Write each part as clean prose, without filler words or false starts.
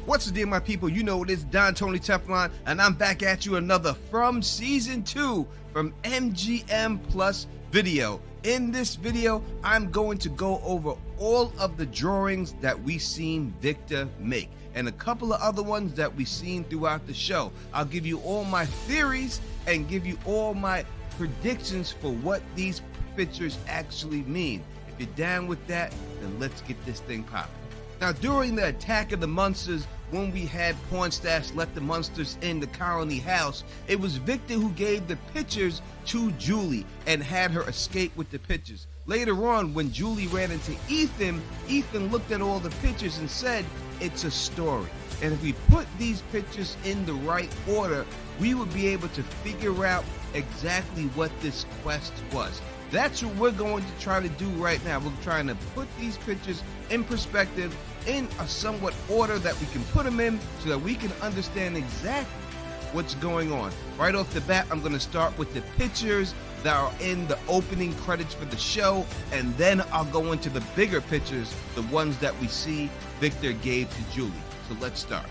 What's the deal, my people? You know it is Don Tony Teflon, and I'm back at you another from season 2 from MGM Plus video. In this video, I'm going to go over all of the drawings that we seen Victor make and a couple of other ones that we seen throughout the show. I'll give you all my theories and give you all my predictions for what these pictures actually mean. If you're down with that, then let's get this thing popping. Now, during the attack of the monsters, when we had Pornstash let the monsters in the colony house, it was Victor who gave the pictures to Julie and had her escape with the pictures. Later on, when Julie ran into Ethan, Ethan looked at all the pictures and said, it's a story. And if we put these pictures in the right order, we would be able to figure out exactly what this quest was. That's what we're going to try to do right now. We're trying to put these pictures in perspective in a somewhat order that we can put them in so that we can understand exactly what's going on. Right off the bat, I'm going to start with the pictures that are in the opening credits for the show, and then I'll go into the bigger pictures, the ones that we see Victor gave to Julie. So let's start.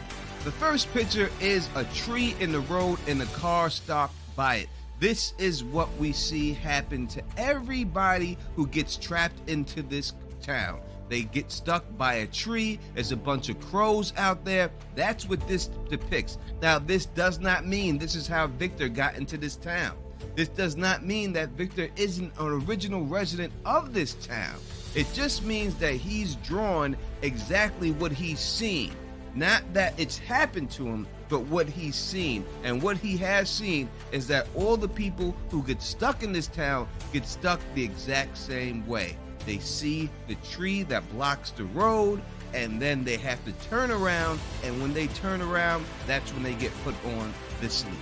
The first picture is a tree in the road and a car stopped by it. This is what we see happen to everybody who gets trapped into this town. They get stuck by a tree. There's a bunch of crows out there. That's what this depicts. Now, this does not mean this is how Victor got into this town. This does not mean that Victor isn't an original resident of this town. It just means that he's drawn exactly what he's seen. Not that it's happened to him, but what he's seen. And what he has seen is that all the people who get stuck in this town get stuck the exact same way. They see the tree that blocks the road, and then they have to turn around, and when they turn around, that's when they get put on the sleep.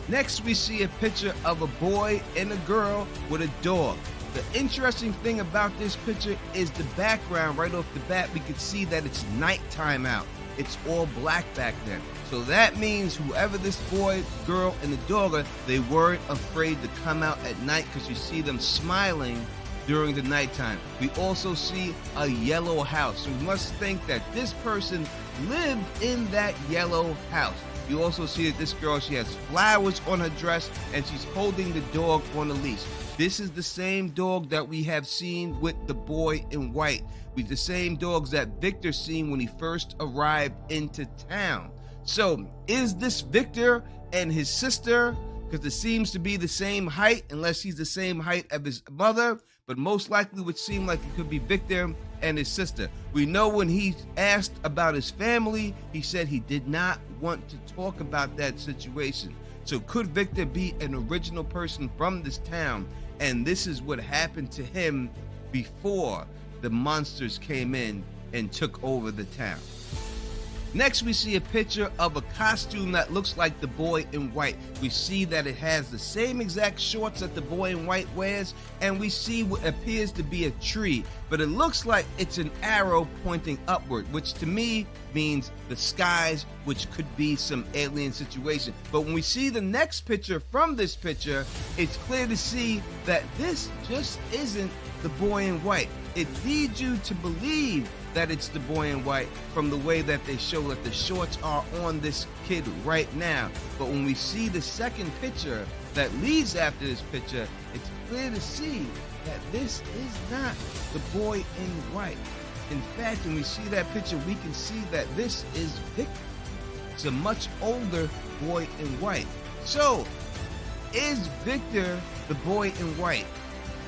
Next, we see a picture of a boy and a girl with a dog. The interesting thing about this picture is the background. Right off the bat, we can see that it's nighttime out. It's all black back then. So that means whoever this boy, girl, and the dog are, they weren't afraid to come out at night because you see them smiling during the nighttime. We also see a yellow house. We must think that this person lived in that yellow house. You also see that this girl, she has flowers on her dress and she's holding the dog on a leash. This is the same dog that we have seen with the boy in white. With the same dogs that Victor seen when he first arrived into town. So is this Victor and his sister? Because it seems to be the same height, unless he's the same height of his mother, but most likely would seem like it could be Victor and his sister. We know when he asked about his family, he said he did not want to talk about that situation. So could Victor be an original person from this town, and this is what happened to him before the monsters came in and took over the town? Next, we see a picture of a costume that looks like the boy in white. We see that it has the same exact shorts that the boy in white wears, and we see what appears to be a tree, but it looks like it's an arrow pointing upward, which to me means the skies, which could be some alien situation. But when we see the next picture from this picture, it's clear to see that this just isn't the boy in white. It leads you to believe that it's the boy in white from the way that they show that the shorts are on this kid right now. But when we see the second picture that leads after this picture, it's clear to see that this is not the boy in white. In fact, when we see that picture, we can see that this is Victor. It's a much older boy in white. So, is Victor the boy in white?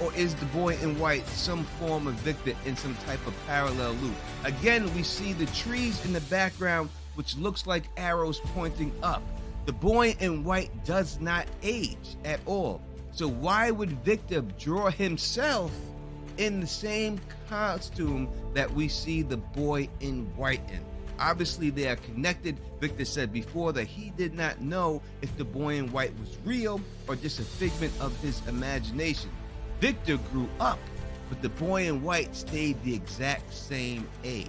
Or is the boy in white some form of Victor in some type of parallel loop? Again, we see the trees in the background, which looks like arrows pointing up. The boy in white does not age at all. So why would Victor draw himself in the same costume that we see the boy in white in? Obviously, they are connected. Victor said before that he did not know if the boy in white was real or just a figment of his imagination. Victor grew up, but the boy in white stayed the exact same age.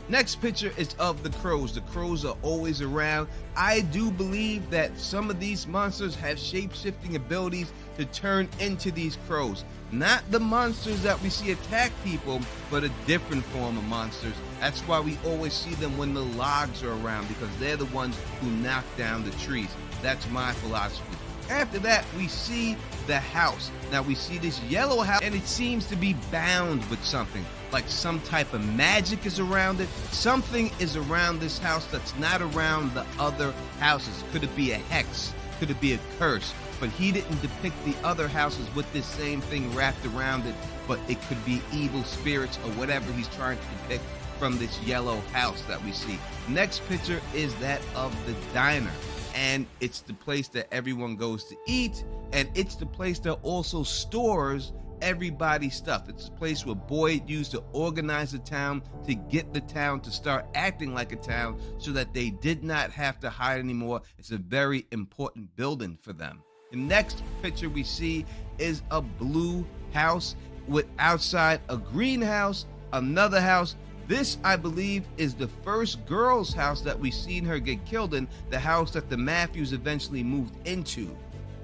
Next picture is of the crows. The crows are always around. I do believe that some of these monsters have shape-shifting abilities. to turn into these crows. Not the monsters that we see attack people, but a different form of monsters. That's why we always see them when the logs are around, because they're the ones who knock down the trees. That's my philosophy. After that, we see the house. Now we see this yellow house, and it seems to be bound with something, like some type of magic is around it. Something is around this house that's not around the other houses. Could it be a hex? Could it be a curse? But he didn't depict the other houses with this same thing wrapped around it, but it could be evil spirits or whatever he's trying to depict from this yellow house that we see. Next picture is that of the diner, and it's the place that everyone goes to eat, and it's the place that also stores everybody's stuff. It's a place where Boyd used to organize the town, to get the town to start acting like a town so that they did not have to hide anymore. It's a very important building for them. The next picture we see is a blue house with outside a greenhouse, another house. This, I believe, is the first girl's house that we've seen her get killed in, the house that the Matthews eventually moved into.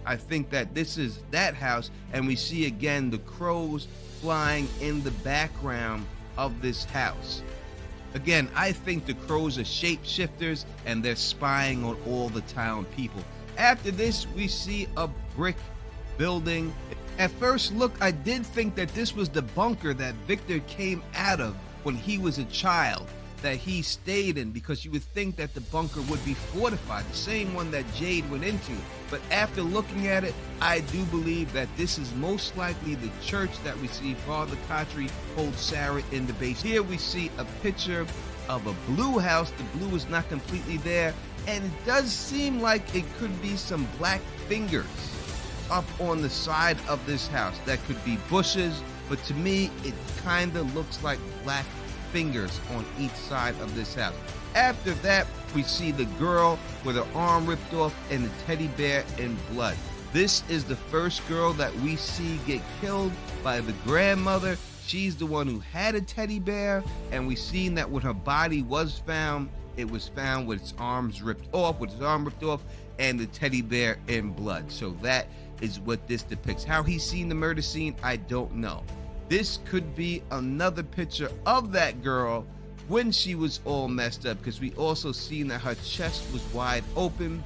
I think that this is that house, and we see again the crows flying in the background of this house. Again, I think the crows are shapeshifters, and they're spying on all the town people. After this, we see a brick building. At first look, I did think that this was the bunker that Victor came out of when he was a child, that he stayed in, because you would think that the bunker would be fortified, the same one that Jade went into. But after looking at it, I do believe that this is most likely the church that we see Father Kotri hold Sarah in the base. Here we see a picture of a blue house. The blue is not completely there, and it does seem like it could be some black fingers up on the side of this house. That could be bushes, but to me, it kind of looks like black fingers on each side of this house. After that, we see the girl with her arm ripped off and the teddy bear in blood. This is the first girl that we see get killed by the grandmother. She's the one who had a teddy bear, and we've seen that when her body was found, it was found with its arms ripped off, and the teddy bear in blood. So that is what this depicts. How he's seen the murder scene, I don't know. This could be another picture of that girl when she was all messed up, because we also seen that her chest was wide open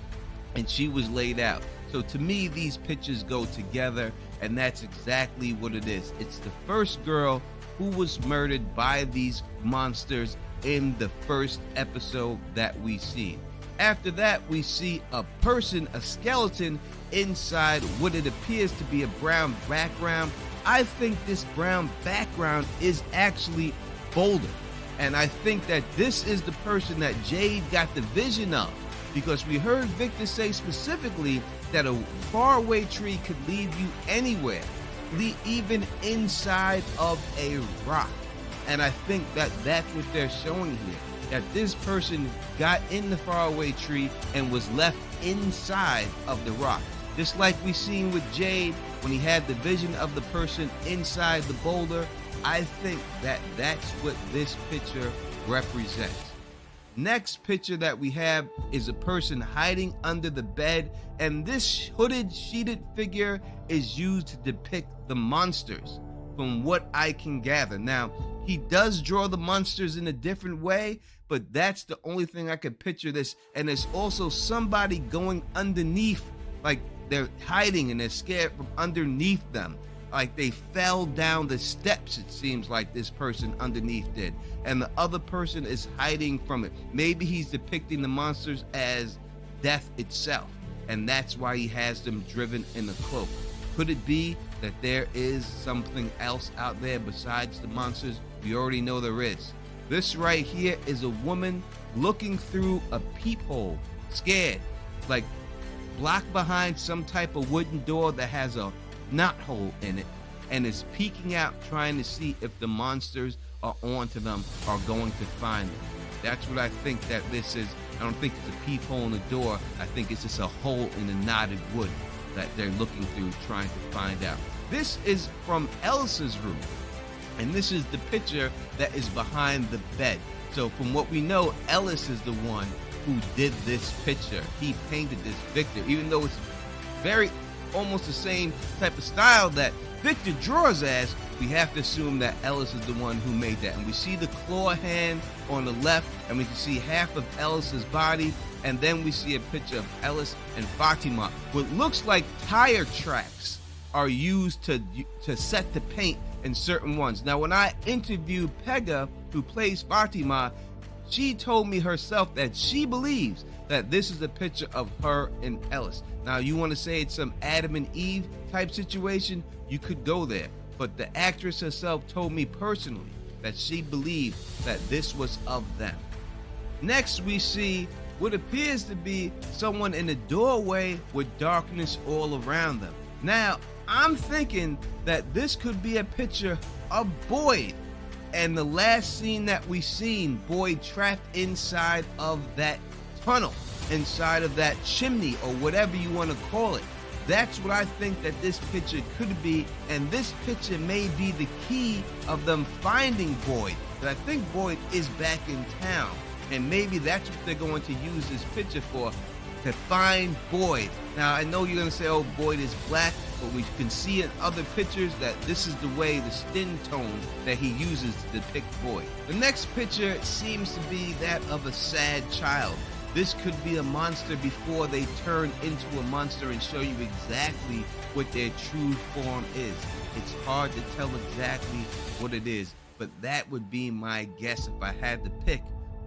and she was laid out. So to me, these pictures go together, and that's exactly what it is. It's the first girl who was murdered by these monsters in the first episode that we see. After that, we see a person, a skeleton, inside what it appears to be a brown background. I think this brown background is actually Boulder, and I think that this is the person that Jade got the vision of, because we heard Victor say specifically that a faraway tree could lead you anywhere, even inside of a rock. And I think that that's what they're showing here, that this person got in the faraway tree and was left inside of the rock. Just like we seen with Jade when he had the vision of the person inside the boulder. I think that that's what this picture represents. Next picture that we have is a person hiding under the bed, and this hooded, sheeted figure is used to depict the monsters, from what I can gather. Now, he does draw the monsters in a different way, but that's the only thing I could picture this. And there's also somebody going underneath, like they're hiding and they're scared from underneath them. Like they fell down the steps, it seems like this person underneath did. And the other person is hiding from it. Maybe he's depicting the monsters as death itself, and that's why he has them driven in a cloak. Could it be that there is something else out there besides the monsters? We already know there is. This right here is a woman looking through a peephole, scared, like blocked behind some type of wooden door that has a knothole in it, and is peeking out trying to see if the monsters are onto them or going to find them. That's what I think that this is. I don't think it's a peephole in the door. I think it's just a hole in the knotted wood that they're looking through trying to find out. This is from Elsa's room, and this is the picture that is behind the bed. So from what we know, Ellis is the one who did this picture. He painted this Victor, even though it's very almost the same type of style that Victor draws as, we have to assume that Ellis is the one who made that. And we see the claw hand on the left, and we can see half of Ellis's body, and then we see a picture of Ellis and Fatima. What looks like tire tracks are used to set the paint in certain ones. Now, when I interviewed Pega, who plays Fatima, she told me herself that she believes that this is a picture of her and Ellis. Now, you want to say it's some Adam and Eve type situation, you could go there. But the actress herself told me personally that she believed that this was of them. Next, we see what appears to be someone in a doorway with darkness all around them. Now, I'm thinking that this could be a picture of Boyd. And the last scene that we seen, Boyd trapped inside of that tunnel, inside of that chimney, or whatever you want to call it. That's what I think that this picture could be, and this picture may be the key of them finding Boyd. But I think Boyd is back in town, and maybe that's what they're going to use this picture for, to find Boyd. Now, I know you're going to say, oh, Boyd is black, but we can see in other pictures that this is the way, the skin tone that he uses to depict Boyd. The next picture seems to be that of a sad child. This could be a monster before they turn into a monster and show you exactly what their true form is. It's hard to tell exactly what it is, but that would be my guess. If I had to pick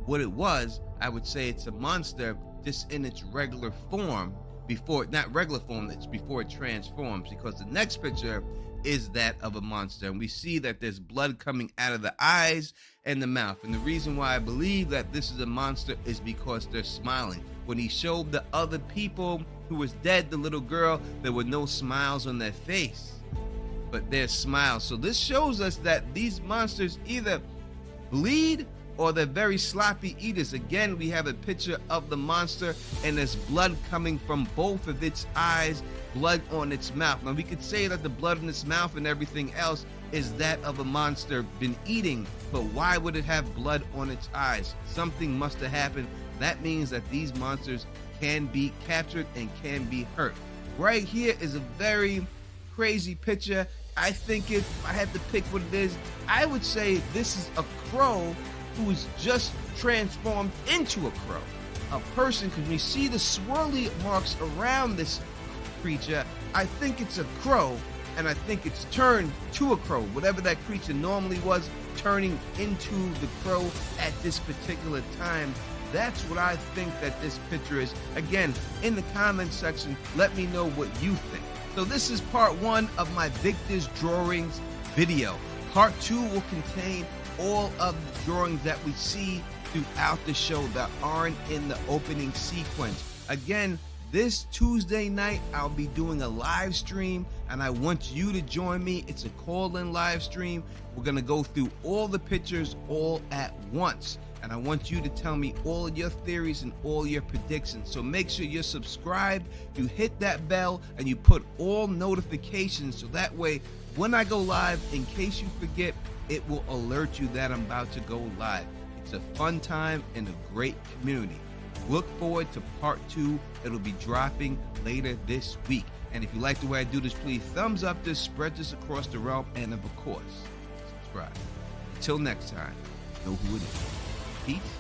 what it was, I would say it's a monster just in its regular form, not regular form, it's before it transforms, because the next picture is that of a monster, and we see that there's blood coming out of the eyes and the mouth. And the reason why I believe that this is a monster is because they're smiling. When he showed the other people who was dead, the little girl, there were no smiles on their face, but there's smiles. So this shows us that these monsters either bleed or they're very sloppy eaters. Again, we have a picture of the monster, and there's blood coming from both of its eyes, blood on its mouth. Now, we could say that the blood in its mouth and everything else is that of a monster been eating, but why would it have blood on its eyes? Something must have happened. That means that these monsters can be captured and can be hurt. Right here is a very crazy picture. I think if I had to pick what it is, I would say this is a crow who is just transformed into a crow. A person, because we see the swirly marks around this creature, I think it's a crow, and I think it's turned to a crow. Whatever that creature normally was, turning into the crow at this particular time. That's what I think that this picture is. Again, in the comment section, let me know what you think. So this is part 1 of my Victor's Drawings video. Part 2 will contain all of the drawings that we see throughout the show that aren't in the opening sequence. Again, this Tuesday night, I'll be doing a live stream, and I want you to join me. It's a call-in live stream. We're going to go through all the pictures all at once, and I want you to tell me all your theories and all your predictions. So make sure you're subscribed, you hit that bell, and you put all notifications, so that way when I go live, in case you forget, it will alert you that I'm about to go live. It's a fun time and a great community. Look forward to part 2. It'll be dropping later this week. And if you like the way I do this, please thumbs up this, spread this across the realm, and of course, subscribe. Until next time, know who it is. Peace.